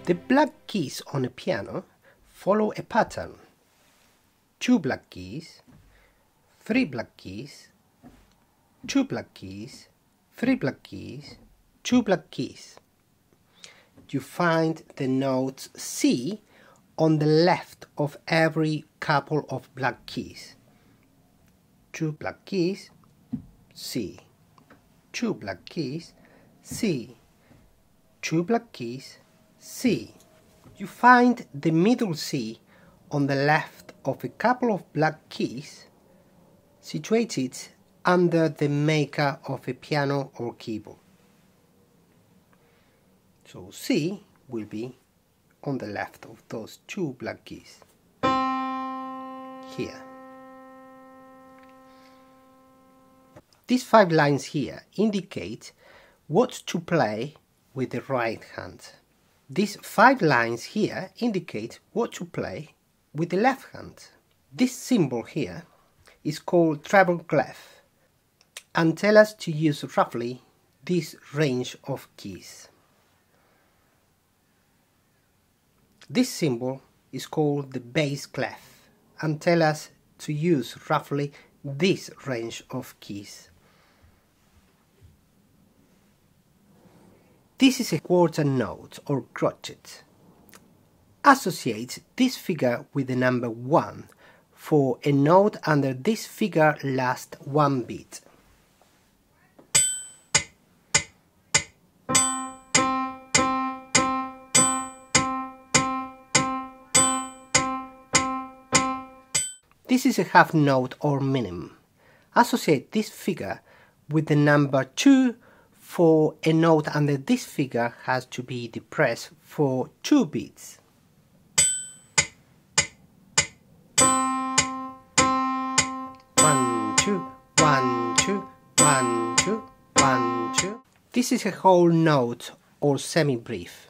The black keys on a piano follow a pattern: 2 black keys, 3 black keys, 2 black keys, 3 black keys, 2 black keys. You find the note C on the left of every couple of black keys. 2 black keys, C. 2 black keys, C. 2 black keys, C. You find the middle C on the left of a couple of black keys situated under the maker of a piano or keyboard. So C will be on the left of those 2 black keys. Here. These 5 lines here indicate what to play with the right hand. These 5 lines here indicate what to play with the left hand. This symbol here is called treble clef and tells us to use roughly this range of keys. This symbol is called the bass clef and tells us to use roughly this range of keys. This is a quarter note or crotchet. Associate this figure with the number 1 for a note under this figure lasts 1 beat. This is a half note or minim. Associate this figure with the number 2 for a note under this figure has to be depressed for 2 beats. One, two, 1, 2, 1, 2, 1, 2. This is a whole note or semi-brief.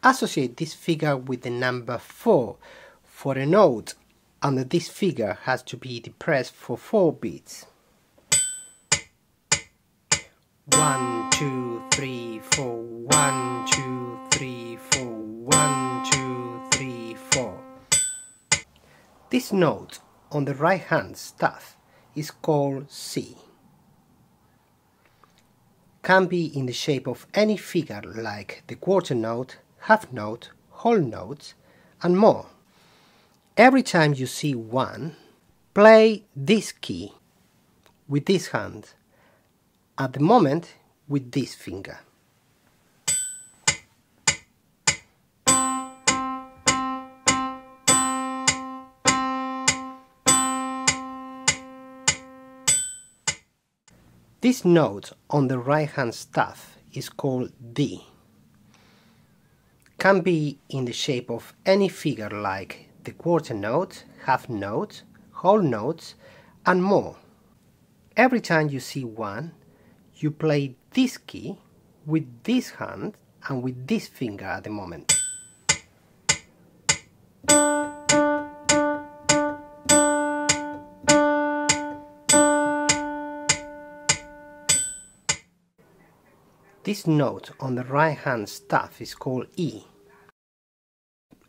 Associate this figure with the number 4 for a note under this figure has to be depressed for 4 beats. 1, 2, 3, 4, 1, 2, 3, 4, 1, 2, 3, 4. This note on the right hand staff is called C. Can be in the shape of any figure like the quarter note, half note, whole notes, and more. Every time you see 1, play this key with this hand, at the moment with this finger. This note on the right hand staff is called D. Can be in the shape of any figure like the quarter note, half note, whole notes, and more. Every time you see 1, you play this key with this hand and with this finger at the moment. This note on the right hand staff is called E.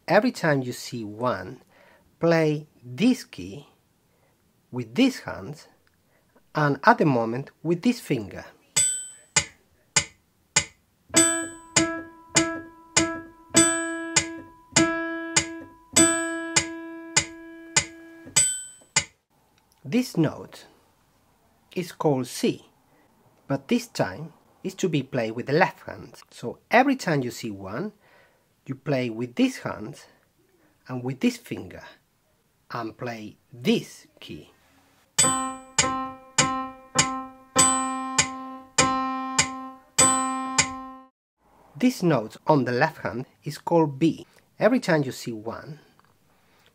Every time you see 1, play this key with this hand and at the moment with this finger. This note is called C, but this time is to be played with the left hand. So every time you see 1, you play with this hand and with this finger and play this key. This note on the left hand is called B. Every time you see 1,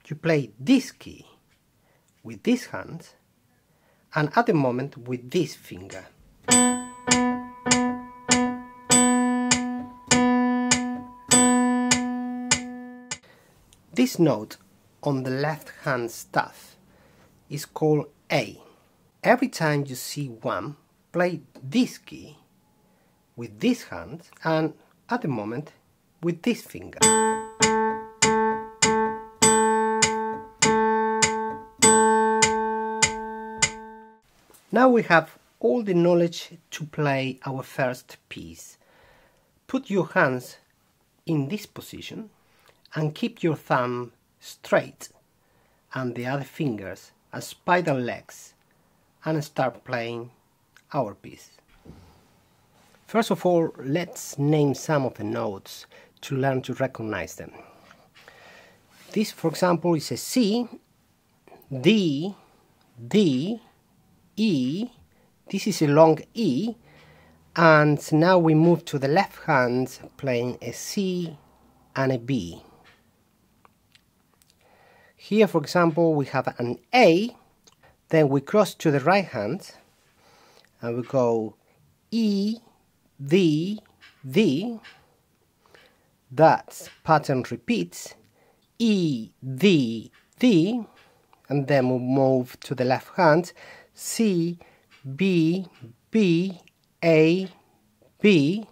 you play this key with this hand and at the moment with this finger. This note on the left hand staff is called A. Every time you see 1, play this key with this hand and at the moment with this finger. Now we have all the knowledge to play our first piece. Put your hands in this position and keep your thumb straight and the other fingers as spider legs and start playing our piece. First of all, let's name some of the notes to learn to recognize them. This, for example, is a C, D, D, E. This is a long E, and now we move to the left hand playing a C and a B. Here, for example, we have an A, then we cross to the right hand and we go E, D, D. That pattern repeats, E, D, D, and then we move to the left hand, C, B, B, A, B,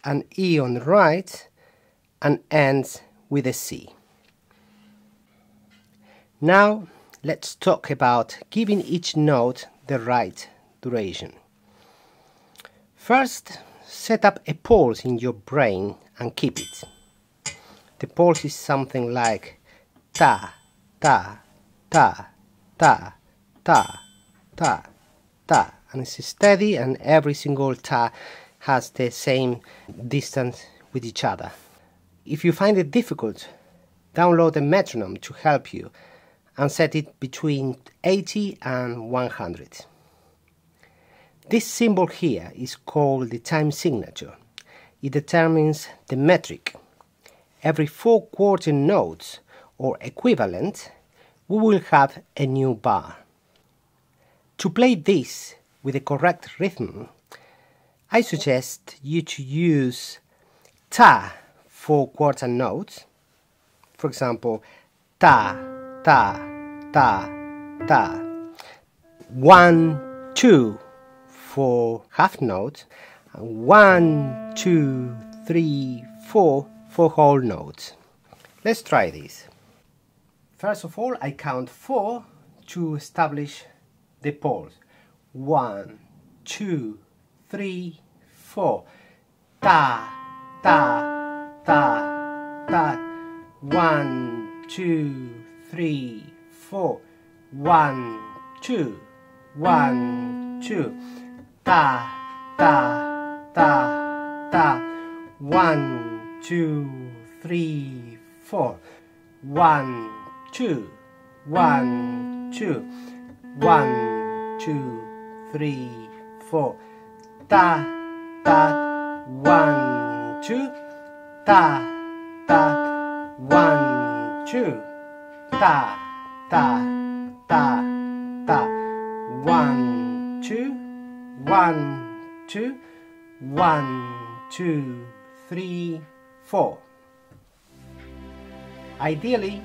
and E on the right, and ends with a C. Now let's talk about giving each note the right duration. First, set up a pulse in your brain and keep it. The pulse is something like ta, ta, ta, ta, ta, ta, ta, and it's steady, and every single ta has the same distance with each other. If you find it difficult, download a metronome to help you and set it between 80 and 100. This symbol here is called the time signature. It determines the metric. Every 4 quarter notes or equivalent, we will have a new bar. To play this with the correct rhythm, I suggest you to use ta 4 quarter notes. For example, ta, ta, ta, ta. 1, 2 for half notes, and 1, 2, 3, 4 for whole notes. Let's try this. First of all, I count 4 to establish the pulse. 1, 2, 3, 4. Ta, ta, ta, ta. 1, 2, 3, 4. 1, 2, 1, 2. Ta, ta, ta, ta. 1, 2, 3, 4. 1, 2, 1, 2. 1, 2, 3, 4. Ta, ta, 1, 2. Ta, ta, 1, 2. Ta, ta, ta, ta. 1, 2, 1, 2. 1, 2, 3, 4. Ideally,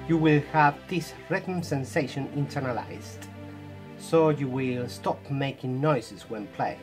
you will have this rhythm sensation internalized, so you will stop making noises when playing.